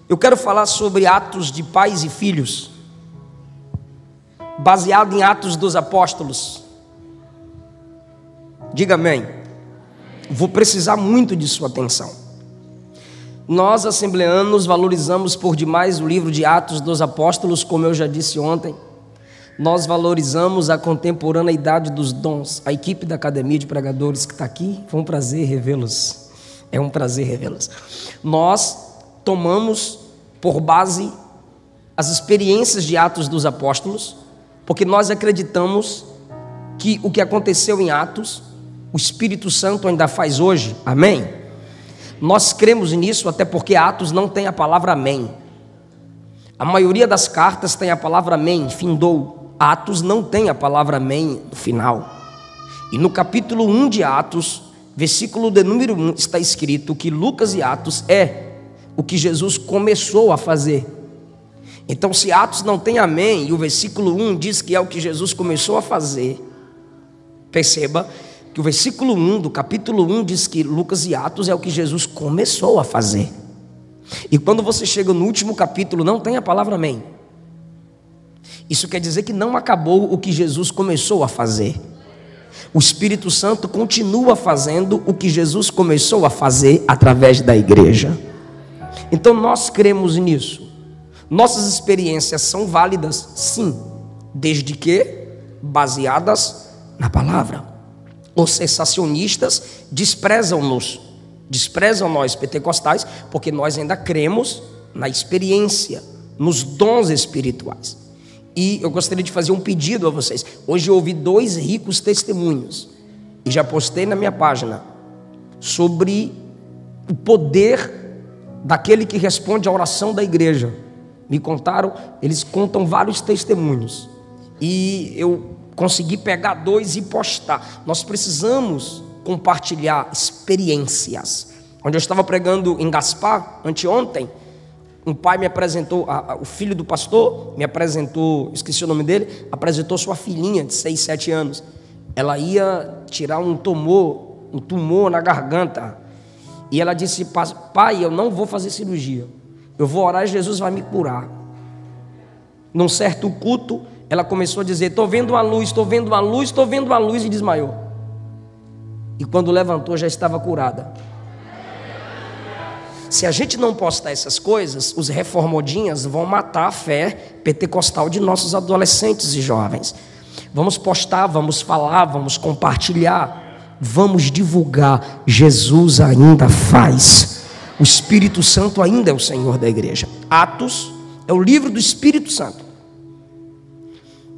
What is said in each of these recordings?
Eu quero falar sobre atos de pais e filhos, baseado em Atos dos Apóstolos. Diga amém. Vou precisar muito de sua atenção. Nós, assembleanos, valorizamos por demais o livro de Atos dos Apóstolos, como eu já disse ontem. Nós valorizamos a contemporaneidade dos dons. A equipe da Academia de Pregadores que está aqui, foi um prazer revê-los. É um prazer revê-los. Nós tomamos por base as experiências de Atos dos Apóstolos, porque nós acreditamos que o que aconteceu em Atos, o Espírito Santo ainda faz hoje. Amém? Nós cremos nisso, até porque Atos não tem a palavra amém. A maioria das cartas tem a palavra amém, findou. Atos não tem a palavra amém no final. E no capítulo 1 de Atos, versículo de número 1, está escrito que Lucas e Atos é o que Jesus começou a fazer. Então, se Atos não tem amém, e o versículo 1 diz que é o que Jesus começou a fazer, perceba que o versículo 1 do capítulo 1 diz que Lucas e Atos é o que Jesus começou a fazer. E quando você chega no último capítulo, não tem a palavra amém. Isso quer dizer que não acabou o que Jesus começou a fazer. O Espírito Santo continua fazendo o que Jesus começou a fazer através da igreja. Então nós cremos nisso. Nossas experiências são válidas, sim, desde que baseadas na palavra. Os sensacionistas desprezam nós pentecostais, porque nós ainda cremos na experiência, nos dons espirituais. E eu gostaria de fazer um pedido a vocês. Hoje eu ouvi 2 ricos testemunhos, e já postei na minha página, sobre o poder daquele que responde à oração da igreja. Me contaram, eles contam vários testemunhos, e eu consegui pegar 2 e postar. Nós precisamos compartilhar experiências. Onde eu estava pregando em Gaspar, anteontem, um pai me apresentou, o filho do pastor me apresentou, esqueci o nome dele, apresentou sua filhinha de 6, 7 anos. Ela ia tirar um tumor na garganta. E ela disse: pai, eu não vou fazer cirurgia, eu vou orar e Jesus vai me curar. Num certo culto, ela começou a dizer: estou vendo uma luz, estou vendo uma luz, estou vendo uma luz, e desmaiou. E quando levantou, já estava curada. Se a gente não postar essas coisas, os reformodinhas vão matar a fé pentecostal de nossos adolescentes e jovens. Vamos postar, vamos falar, vamos compartilhar, vamos divulgar. Jesus ainda faz. O Espírito Santo ainda é o Senhor da igreja. Atos é o livro do Espírito Santo.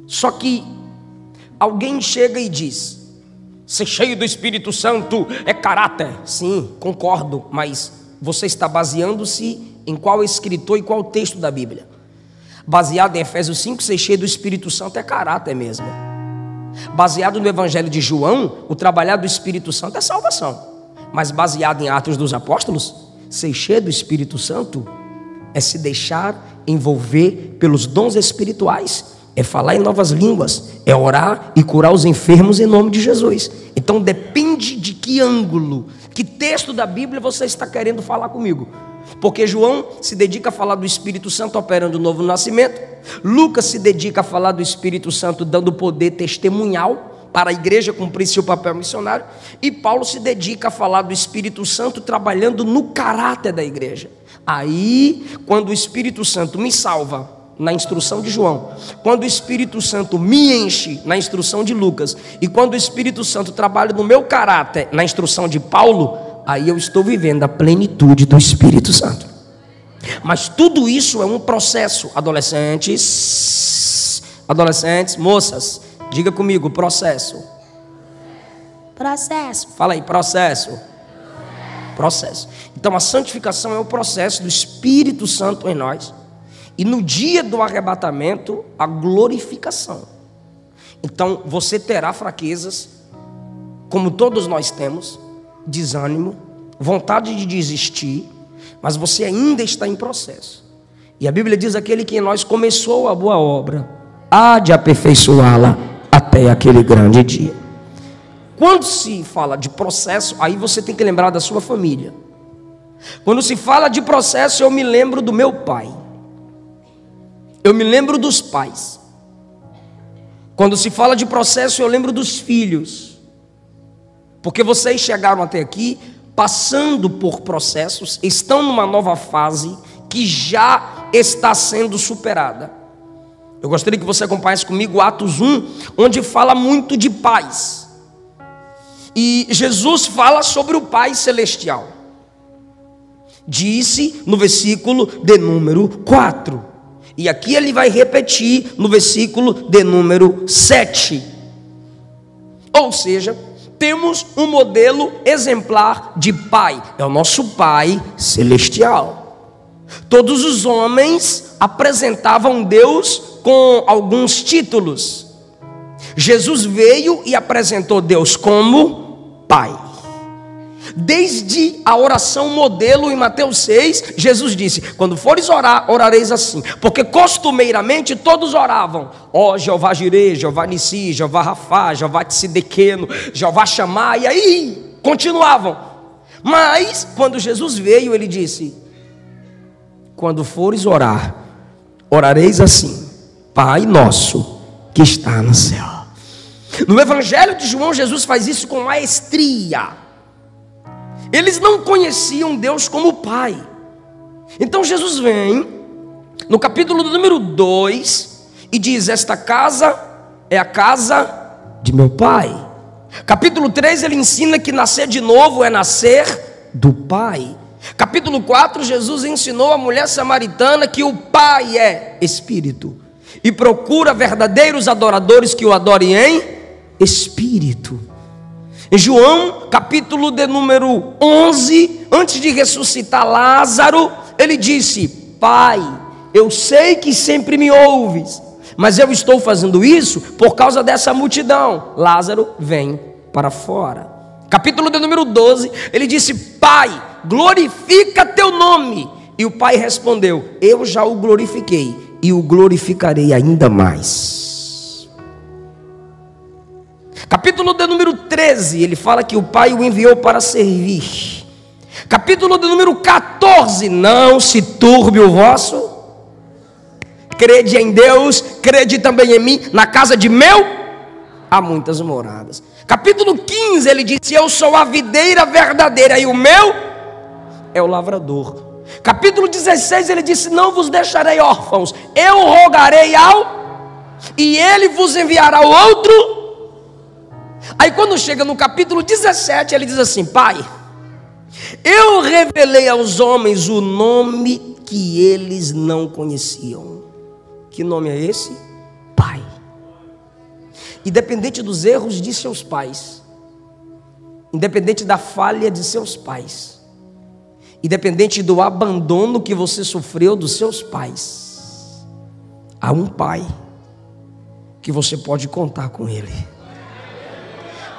Só que alguém chega e diz: ser cheio do Espírito Santo é caráter. Sim, concordo, mas você está baseando-se em qual escritor e qual texto da Bíblia? Baseado em Efésios 5, ser cheio do Espírito Santo é caráter mesmo. Baseado no Evangelho de João, o trabalhar do Espírito Santo é salvação. Mas baseado em Atos dos Apóstolos, ser cheio do Espírito Santo é se deixar envolver pelos dons espirituais, é falar em novas línguas, é orar e curar os enfermos em nome de Jesus. Então depende de que ângulo, que texto da Bíblia você está querendo falar comigo. Porque João se dedica a falar do Espírito Santo operando o novo nascimento, Lucas se dedica a falar do Espírito Santo dando poder testemunhal para a igreja cumprir seu papel missionário, e Paulo se dedica a falar do Espírito Santo trabalhando no caráter da igreja. Aí, quando o Espírito Santo me salva na instrução de João, quando o Espírito Santo me enche na instrução de Lucas, e quando o Espírito Santo trabalha no meu caráter na instrução de Paulo, aí eu estou vivendo a plenitude do Espírito Santo. Mas tudo isso é um processo. Adolescentes, moças, diga comigo: processo. Fala aí, processo. Então a santificação é o processo do Espírito Santo em nós. E no dia do arrebatamento, a glorificação. Então você terá fraquezas, como todos nós temos, desânimo, vontade de desistir, mas você ainda está em processo. E a Bíblia diz: aquele que em nós começou a boa obra há de aperfeiçoá-la até aquele grande dia. Quando se fala de processo, aí você tem que lembrar da sua família. Quando se fala de processo, eu me lembro do meu pai. Eu me lembro dos pais. Quando se fala de processo, eu lembro dos filhos. Porque vocês chegaram até aqui passando por processos, estão numa nova fase que já está sendo superada. Eu gostaria que você acompanhasse comigo Atos 1, onde fala muito de pais. E Jesus fala sobre o Pai Celestial. Disse no versículo de número 4. E aqui ele vai repetir no versículo de número 7. Ou seja, temos um modelo exemplar de pai. É o nosso Pai Celestial. Todos os homens apresentavam Deus com alguns títulos. Jesus veio e apresentou Deus como Pai. Desde a oração modelo em Mateus 6, Jesus disse: quando fores orar, orareis assim. Porque costumeiramente todos oravam: ó Jeová Jireh, Jeová Nissi, Jeová Rafá, Jeová Tsidequeno, Jeová Chamar. E aí continuavam. Mas quando Jesus veio, ele disse: quando fores orar, orareis assim: Pai nosso que está no céu. No Evangelho de João, Jesus faz isso com maestria. Eles não conheciam Deus como Pai. Então Jesus vem no capítulo número 2 e diz: esta casa é a casa de meu Pai. Capítulo 3 ele ensina que nascer de novo é nascer do Pai. Capítulo 4 Jesus ensinou a mulher samaritana que o Pai é Espírito e procura verdadeiros adoradores que o adorem em Espírito. Em João, capítulo de número 11, antes de ressuscitar Lázaro, ele disse: Pai, eu sei que sempre me ouves, mas eu estou fazendo isso por causa dessa multidão. Lázaro, vem para fora. Capítulo de número 12, ele disse: Pai, glorifica teu nome. E o Pai respondeu: eu já o glorifiquei e o glorificarei ainda mais. Capítulo de número 13, ele fala que o Pai o enviou para servir. Capítulo de número 14, não se turbe o vosso. Crede em Deus, crede também em mim, na casa de meu há muitas moradas. Capítulo 15, ele disse: eu sou a videira verdadeira e o meu é o lavrador. Capítulo 16, ele disse: não vos deixarei órfãos, eu rogarei e ele vos enviará outro. Aí quando chega no capítulo 17, ele diz assim: Pai, eu revelei aos homens o nome que eles não conheciam. Que nome é esse? Pai. Independente dos erros de seus pais, independente da falha de seus pais, independente do abandono que você sofreu dos seus pais, há um Pai que você pode contar com ele.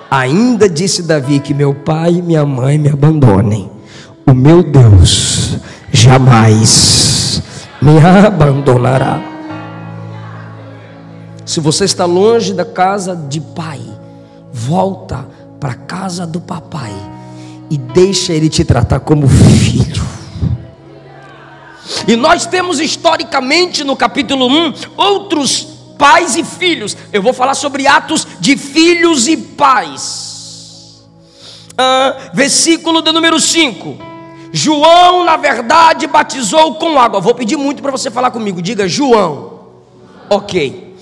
Ainda disse Davi que meu pai e minha mãe me abandonem, o meu Deus jamais me abandonará. Se você está longe da casa de pai, volta para a casa do papai e deixa ele te tratar como filho. E nós temos historicamente no capítulo 1 outros pais e filhos. Eu vou falar sobre atos de filhos e pais. Versículo de número 5. João na verdade batizou com água. Vou pedir muito para você falar comigo. Diga João. Ok.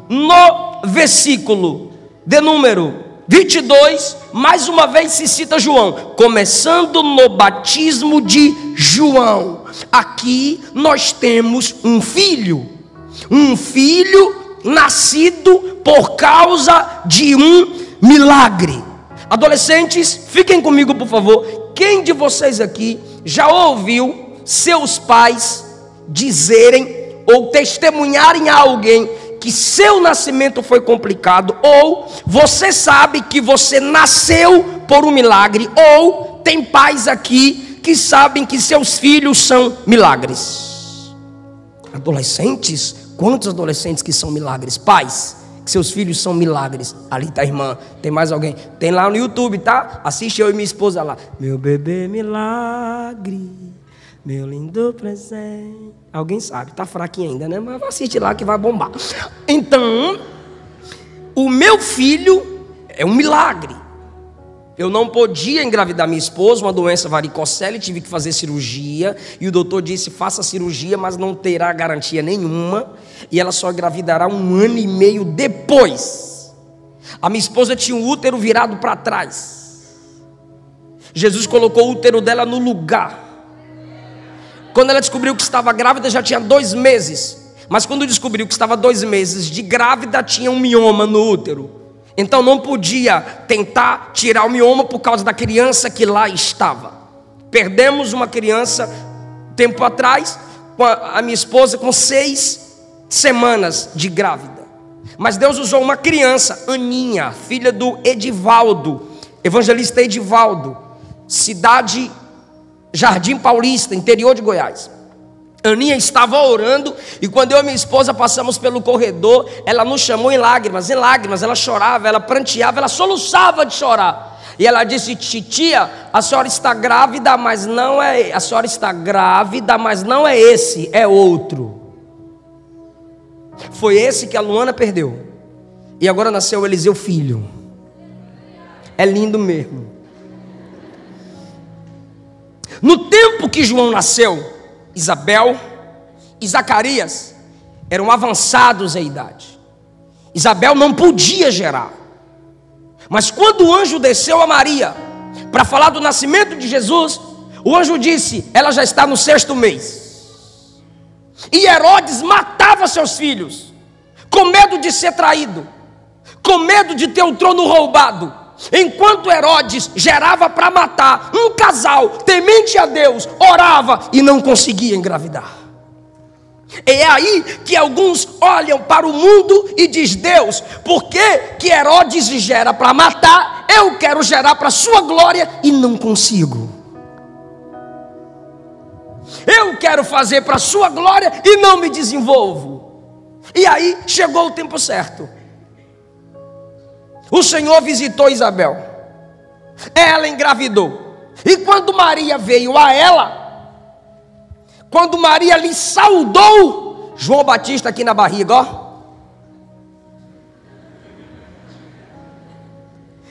No versículo de número 22, mais uma vez se cita João, começando no batismo de João. Aqui nós temos um filho nascido por causa de um milagre. Adolescentes, fiquem comigo por favor. Quem de vocês aqui já ouviu seus pais dizerem ou testemunharem a alguém que seu nascimento foi complicado, ou você sabe que você nasceu por um milagre, ou tem pais aqui que sabem que seus filhos são milagres? Adolescentes, quantos adolescentes que são milagres? Pais, que seus filhos são milagres. Ali está a irmã. Tem mais alguém? Tem lá no YouTube, tá? Assiste eu e minha esposa lá. Meu bebê milagre, meu lindo presente. Alguém sabe, tá fraquinho ainda, né? Mas assiste lá que vai bombar. Então, o meu filho é um milagre. Eu não podia engravidar minha esposa, uma doença varicocele, tive que fazer cirurgia. E o doutor disse, faça cirurgia, mas não terá garantia nenhuma. E ela só engravidará 1 ano e meio depois. A minha esposa tinha o útero virado para trás. Jesus colocou o útero dela no lugar. Quando ela descobriu que estava grávida, já tinha 2 meses. Mas quando descobriu que estava 2 meses de grávida, tinha um mioma no útero. Então não podia tentar tirar o mioma por causa da criança que lá estava. Perdemos uma criança tempo atrás, com a minha esposa com 6 semanas de grávida. Mas Deus usou uma criança, Aninha, filha do Edivaldo, evangelista Edivaldo, cidade Jardim Paulista, interior de Goiás. Aninha estava orando, e quando eu e minha esposa passamos pelo corredor, ela nos chamou em lágrimas, ela chorava, ela pranteava, ela soluçava de chorar. E ela disse, titia, a senhora está grávida, mas não é, a senhora está grávida, mas não é esse, é outro. Foi esse que a Luana perdeu. E agora nasceu o Eliseu filho. É lindo mesmo. No tempo que João nasceu, Isabel e Zacarias eram avançados em idade. Isabel não podia gerar. Mas quando o anjo desceu a Maria para falar do nascimento de Jesus, o anjo disse, ela já está no 6º mês. E Herodes matava seus filhos, com medo de ser traído, com medo de ter o trono roubado. Enquanto Herodes gerava para matar, um casal temente a Deus orava e não conseguia engravidar. É aí que alguns olham para o mundo e diz, Deus, por que Herodes gera para matar? Eu quero gerar para a sua glória e não consigo. Eu quero fazer para a sua glória e não me desenvolvo. E aí chegou o tempo certo. O Senhor visitou Isabel, ela engravidou. E quando Maria veio a ela, quando Maria lhe saudou, João Batista aqui na barriga, ó,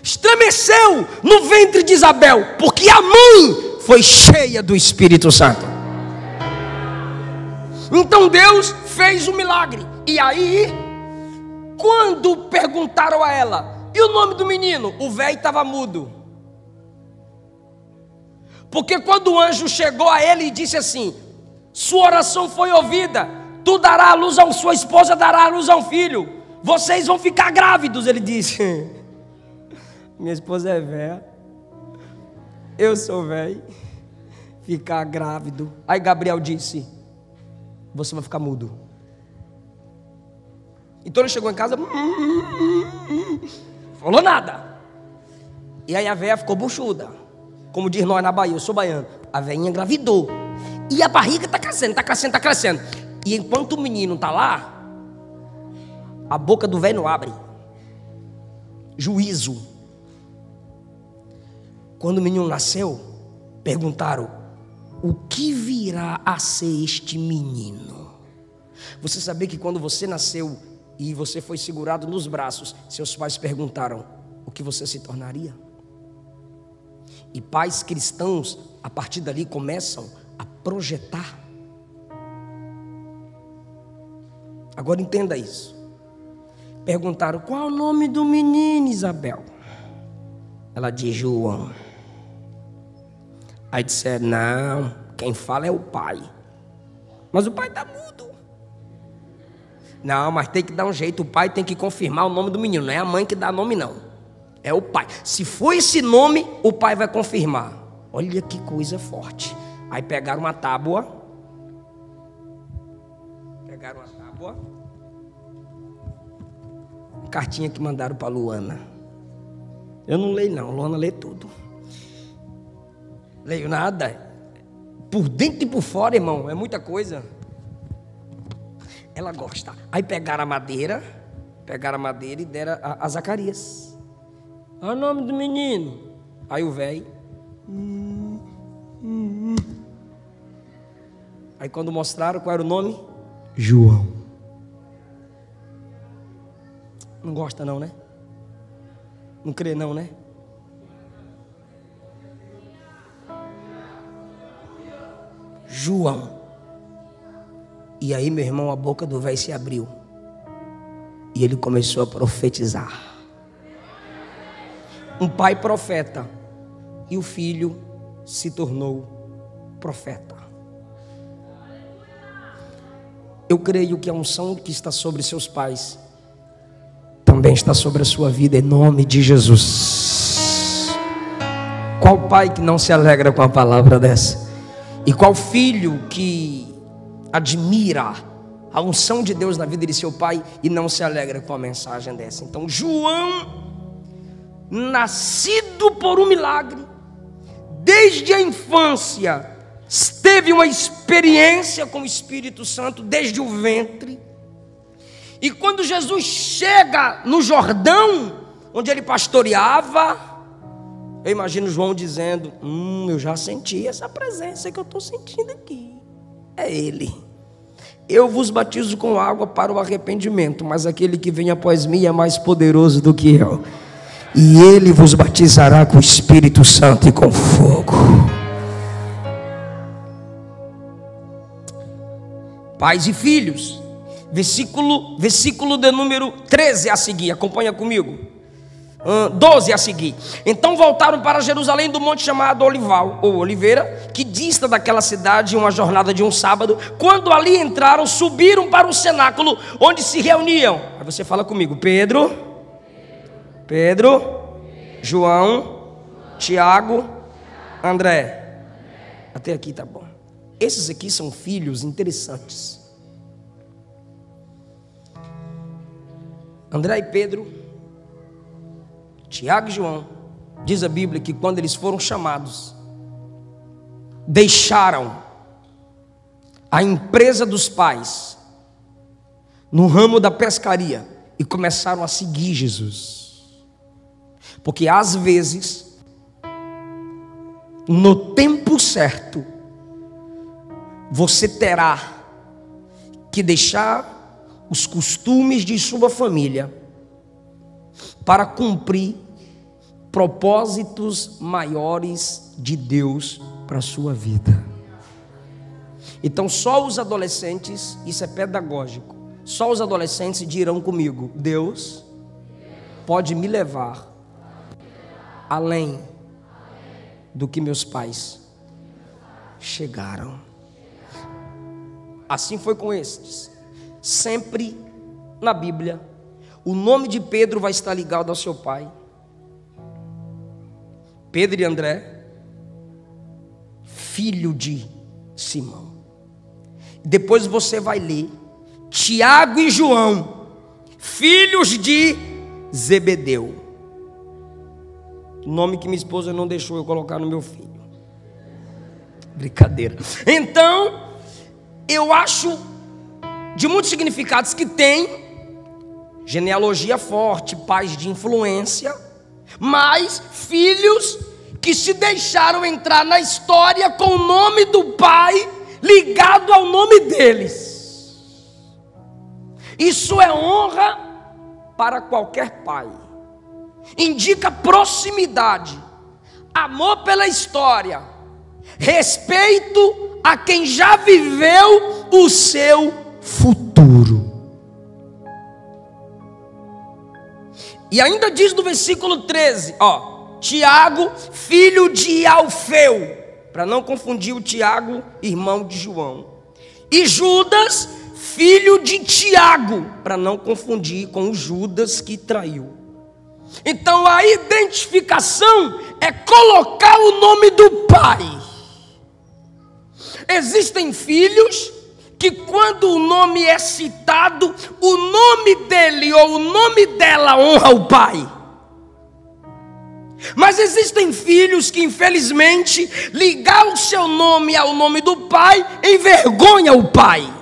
estremeceu no ventre de Isabel, porque a mãe foi cheia do Espírito Santo. Então Deus fez um milagre. E aí, quando perguntaram a ela, e o nome do menino? O velho estava mudo. Porque quando o anjo chegou a ele e disse assim, sua oração foi ouvida, tu darás a luz a sua esposa, dará a luz a um filho, vocês vão ficar grávidos. Ele disse, minha esposa é velha, eu sou velho, ficar grávido. Aí Gabriel disse, você vai ficar mudo. Então ele chegou em casa, falou nada. E aí a velha ficou buchuda. Como diz nós na Bahia, eu sou baiano. A velhinha engravidou. E a barriga está crescendo, está crescendo, está crescendo. E enquanto o menino está lá, a boca do velho não abre. Juízo. Quando o menino nasceu, perguntaram, o que virá a ser este menino? Você sabia que quando você nasceu e você foi segurado nos braços, seus pais perguntaram, o que você se tornaria? E pais cristãos, a partir dali, começam a projetar. Agora entenda isso. Perguntaram, qual é o nome do menino, Isabel? Ela diz, João. Aí disseram, não, quem fala é o pai. Mas o pai está mudo. Não, mas tem que dar um jeito, o pai tem que confirmar o nome do menino, não é a mãe que dá nome não. É o pai. Se for esse nome, o pai vai confirmar. Olha que coisa forte. Aí pegaram uma tábua. Uma cartinha que mandaram para Luana. Eu não leio não, Luana lê tudo. Leio nada. Por dentro e por fora, irmão, é muita coisa. Ela gosta. Aí pegaram a madeira, Pegaram a madeira e deram a Zacarias. Olha o nome do menino. Aí o velho. Aí quando mostraram qual era o nome? João. Não gosta não, né? Não crê não, né? João. E aí, meu irmão, a boca do velho se abriu. E ele começou a profetizar. Um pai profeta. E o filho se tornou profeta. Eu creio que a unção que está sobre seus pais também está sobre a sua vida, em nome de Jesus. Qual pai que não se alegra com a palavra dessa? E qual filho que admira a unção de Deus na vida de seu pai e não se alegra com a mensagem dessa? Então, João, nascido por um milagre, desde a infância, teve uma experiência com o Espírito Santo desde o ventre. E quando Jesus chega no Jordão, onde ele pastoreava, eu imagino João dizendo: eu já senti essa presença que eu estou sentindo aqui. É ele. Eu vos batizo com água para o arrependimento, mas aquele que vem após mim é mais poderoso do que eu. E ele vos batizará com o Espírito Santo e com fogo. Pais e filhos. Versículo de número 13 a seguir, acompanha comigo. 12 a seguir. Então voltaram para Jerusalém do monte chamado Olival, ou Oliveira, que dista daquela cidade uma jornada de um sábado. Quando ali entraram, subiram para o cenáculo, onde se reuniam. Aí você fala comigo: Pedro, João, Tiago, André. Até aqui tá bom. Esses aqui são filhos interessantes. André e Pedro, Tiago e João, diz a Bíblia que quando eles foram chamados, deixaram a empresa dos pais no ramo da pescaria e começaram a seguir Jesus. Porque às vezes, no tempo certo, você terá que deixar os costumes de sua família para cumprir propósitos maiores de Deus para a sua vida. Então só os adolescentes, isso é pedagógico, só os adolescentes dirão comigo: Deus pode me levar além do que meus pais chegaram. Assim foi com estes. Sempre na Bíblia, o nome de Pedro vai estar ligado ao seu pai. Pedro e André, filho de Simão. Depois você vai ler Tiago e João, filhos de Zebedeu. Nome que minha esposa não deixou eu colocar no meu filho. Brincadeira. Então, eu acho de muitos significados que tem genealogia forte, pais de influência, mas filhos que se deixaram entrar na história com o nome do pai ligado ao nome deles. Isso é honra para qualquer pai. Indica proximidade, amor pela história, respeito a quem já viveu o seu futuro. E ainda diz no versículo 13, Tiago, filho de Alfeu, para não confundir o Tiago, irmão de João, e Judas, filho de Tiago, para não confundir com o Judas que traiu. Então a identificação é colocar o nome do pai. Existem filhos que quando o nome é citado, o nome dele ou o nome dela honra o pai. Mas existem filhos que infelizmente ligar o seu nome ao nome do pai envergonha o pai.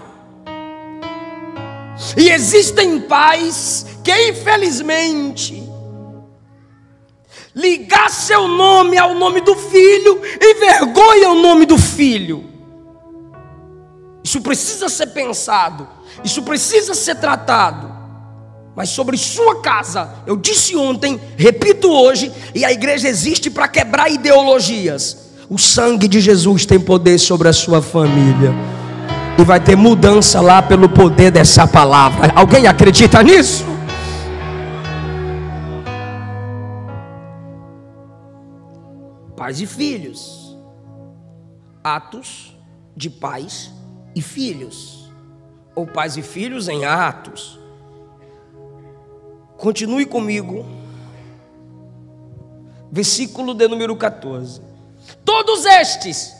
E existem pais que infelizmente ligar seu nome ao nome do filho envergonha o nome do filho. Isso precisa ser pensado, isso precisa ser tratado. Mas sobre sua casa, eu disse ontem, repito hoje, e a igreja existe para quebrar ideologias. O sangue de Jesus tem poder sobre a sua família, e vai ter mudança lá pelo poder dessa palavra. Alguém acredita nisso? Pais e filhos. Atos de pais e filhos, ou pais e filhos em Atos. Continue comigo, versículo de número 14. Todos estes,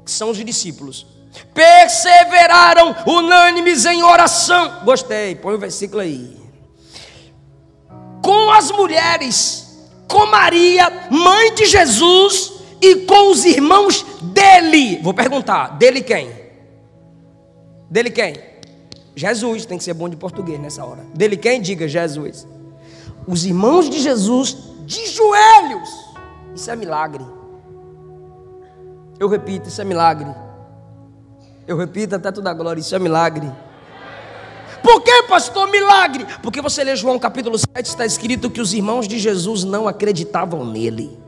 que são os discípulos, perseveraram unânimes em oração. Gostei, põe o versículo aí. Com as mulheres, com Maria, mãe de Jesus, e com os irmãos dele. Vou perguntar, dele quem? Dele quem? Jesus, tem que ser bom de português nessa hora. Dele quem? Diga Jesus. Os irmãos de Jesus de joelhos. Isso é milagre. Eu repito, isso é milagre. Eu repito até toda a glória, isso é milagre. Por que, pastor, milagre? Porque você lê João capítulo 7, está escrito que os irmãos de Jesus não acreditavam nele.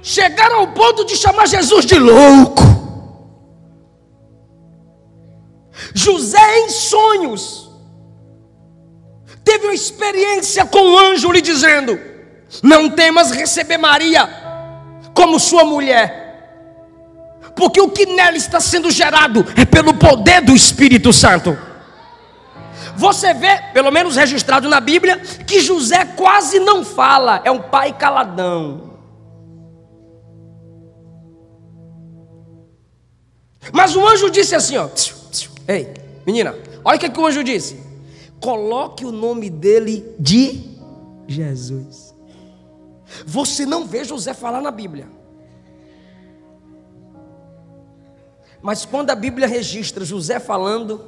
Chegaram ao ponto de chamar Jesus de louco. José, em sonhos, teve uma experiência com o anjo lhe dizendo: não temas receber Maria como sua mulher, porque o que nela está sendo gerado é pelo poder do Espírito Santo. Você vê, pelo menos registrado na Bíblia, que José quase não fala, é um pai caladão. Mas o anjo disse assim, ó: ei, menina, olha o que o anjo disse: coloque o nome dele de Jesus. Você não vê José falar na Bíblia, mas quando a Bíblia registra José falando: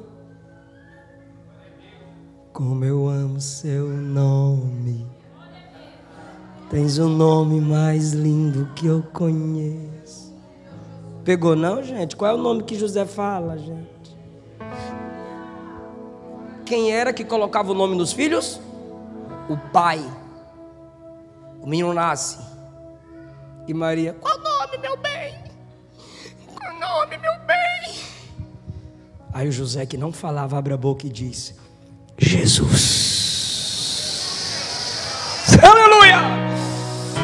como eu amo seu nome, tens o nome mais lindo que eu conheço. Pegou não, gente? Qual é o nome que José fala, gente? Quem era que colocava o nome nos filhos? O pai. O menino nasce. E Maria: qual o nome, meu bem? Qual o nome, meu bem? Aí o José, que não falava, abre a boca e diz: Jesus. Aleluia!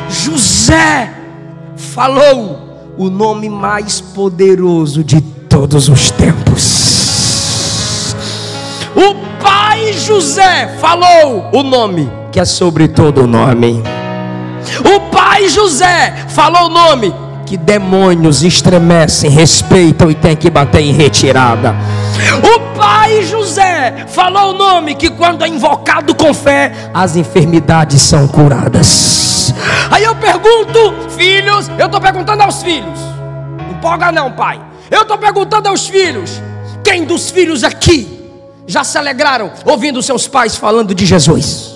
José falou o nome mais poderoso de todos os tempos. O pai José falou o nome que é sobre todo o nome. O pai José falou o nome que demônios estremecem, respeitam e tem que bater em retirada. O pai José falou o nome que, quando é invocado com fé, as enfermidades são curadas. Aí eu pergunto, filhos, eu estou perguntando aos filhos, não empolga não, pai. Eu estou perguntando aos filhos: quem dos filhos aqui já se alegraram ouvindo seus pais falando de Jesus?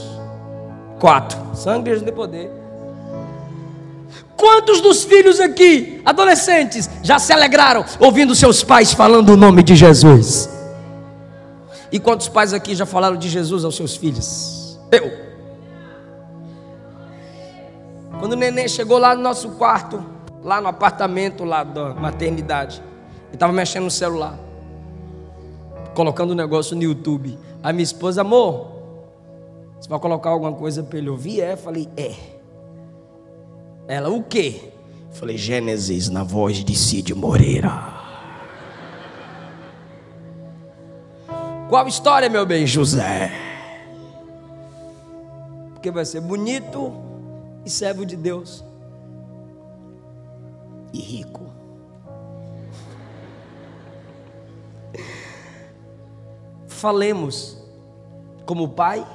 4. Sangue de poder. Quantos dos filhos aqui, adolescentes, já se alegraram ouvindo seus pais falando o nome de Jesus? E quantos pais aqui já falaram de Jesus aos seus filhos? Eu. Quando o neném chegou lá no nosso quarto, lá no apartamento lá da maternidade, ele estava mexendo no celular, colocando um negócio no YouTube. Aí minha esposa: amor, você vai colocar alguma coisa para ele ouvir? Falei: é. Ela: o quê? Falei: Gênesis, na voz de Cid Moreira. Qual história, meu bem? José. Porque vai ser bonito e servo de Deus e rico. Falemos como pai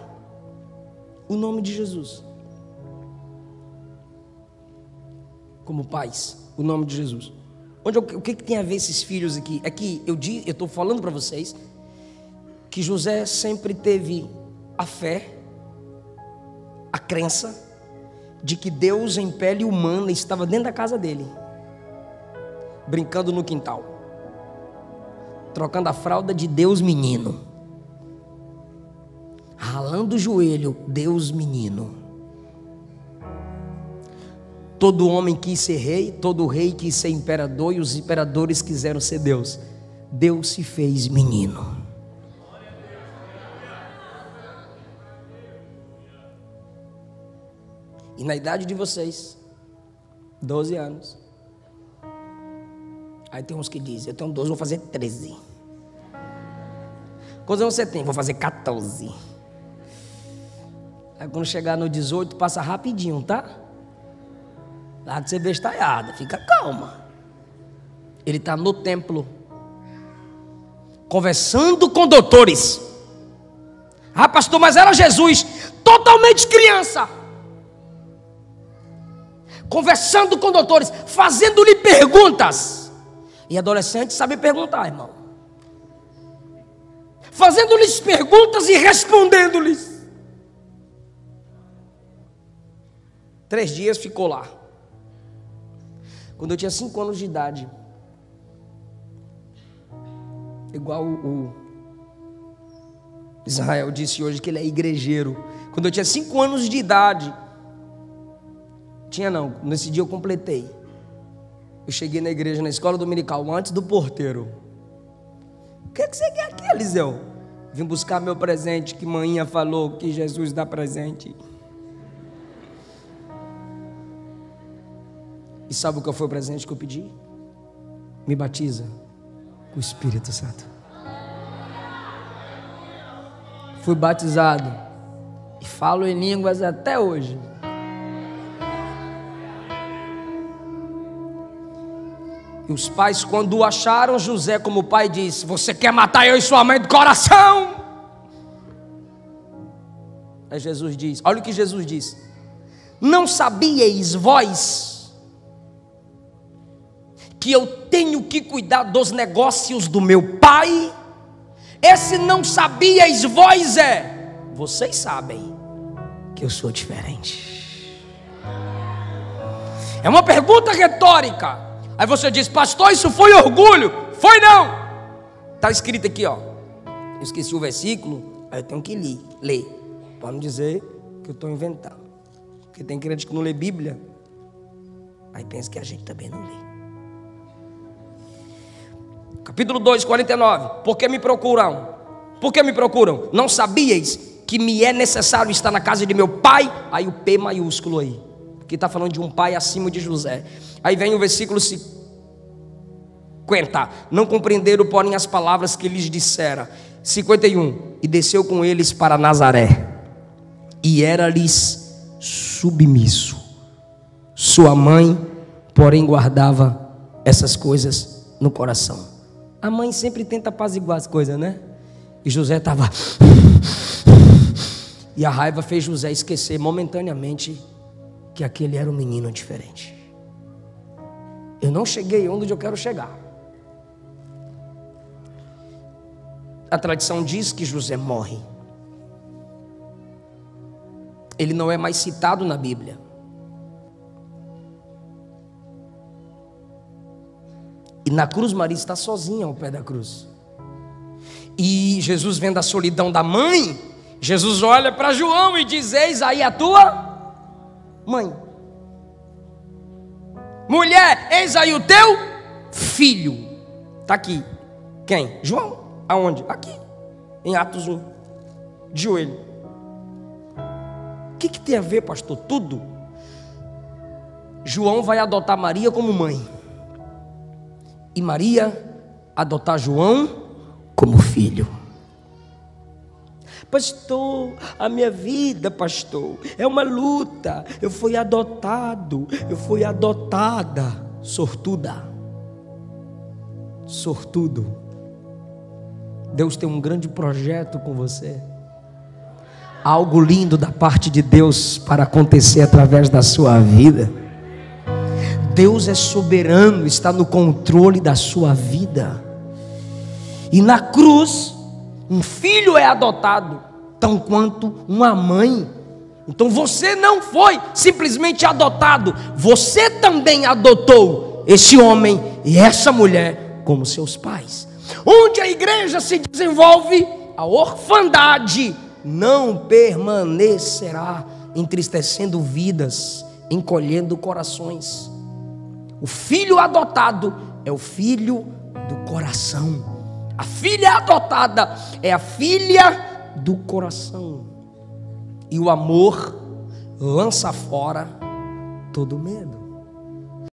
o nome de Jesus. Como pais, o nome de Jesus. O que tem a ver esses filhos aqui? É que eu estou falando para vocês que José sempre teve a fé, a crença de que Deus em pele humana estava dentro da casa dele, brincando no quintal, trocando a fralda de Deus menino, ralando o joelho, Deus menino. Todo homem quis ser rei, todo rei quis ser imperador, e os imperadores quiseram ser Deus. Deus se fez menino. E na idade de vocês, 12 anos. Aí tem uns que dizem, eu tenho 12, vou fazer 13. Quantos anos você tem? Vou fazer 14. Aí quando chegar no 18, passa rapidinho, tá? Lá de ser bestalhada, fica calma. Ele está no templo, conversando com doutores. Ah, pastor, mas era Jesus, totalmente criança. Conversando com doutores, fazendo-lhe perguntas. E adolescentes sabem perguntar, irmão. Fazendo-lhes perguntas e respondendo-lhes. 3 dias ficou lá. Quando eu tinha 5 anos de idade, igual o Israel disse hoje que ele é igrejeiro. Quando eu tinha 5 anos de idade, nesse dia eu completei. Eu cheguei na igreja, na escola dominical, antes do porteiro. O que você quer aqui, Eliseu? Vim buscar meu presente, que manhinha falou que Jesus dá presente. E sabe o que foi o presente que eu pedi? Me batiza com o Espírito Santo. Fui batizado e falo em línguas até hoje. E os pais, quando acharam José como pai, disse: você quer matar eu e sua mãe do coração? Aí Jesus diz, olha o que Jesus diz: não sabíeis vós que eu tenho que cuidar dos negócios do meu pai? Esse não sabíeis vós vocês sabem que eu sou diferente. É uma pergunta retórica. Aí você diz: pastor, isso foi orgulho? Foi não. Está escrito aqui, ó. Eu esqueci o versículo, aí eu tenho que ler, para não dizer que eu estou inventando. Porque tem crente que não lê Bíblia, aí pensa que a gente também não lê. Capítulo 2, 49. Por que me procuram? Por que me procuram? Não sabíeis que me é necessário estar na casa de meu pai? Aí o P maiúsculo aí, que está falando de um pai acima de José. Aí vem o versículo 50. Não compreenderam, porém, as palavras que lhes dissera. 51. E desceu com eles para Nazaré, e era-lhes submisso. Sua mãe, porém, guardava essas coisas no coração. A mãe sempre tenta apaziguar as coisas, né? E José estava... E a raiva fez José esquecer momentaneamente que aquele era um menino diferente. Eu não cheguei onde eu quero chegar. A tradição diz que José morre. Ele não é mais citado na Bíblia. E na cruz Maria está sozinha ao pé da cruz. E Jesus, vendo a solidão da mãe, Jesus olha para João e diz: eis aí a tua mãe. Mulher, eis aí o teu filho. Está aqui. Quem? João. Aonde? Aqui. Em Atos 1. De joelho. O que tem a ver, pastor? Tudo. João vai adotar Maria como mãe. E Maria adotar João como filho. Pastor, a minha vida, pastor, é uma luta. Eu fui adotado, eu fui adotada. Sortuda. Sortudo. Deus tem um grande projeto com você. Algo lindo da parte de Deus para acontecer através da sua vida. Deus é soberano, está no controle da sua vida. E na cruz, um filho é adotado, tão quanto uma mãe. Então você não foi simplesmente adotado, você também adotou esse homem e essa mulher como seus pais. Onde a igreja se desenvolve, a orfandade não permanecerá, entristecendo vidas, encolhendo corações. O filho adotado é o filho do coração. A filha adotada é a filha do coração. E o amor lança fora todo medo.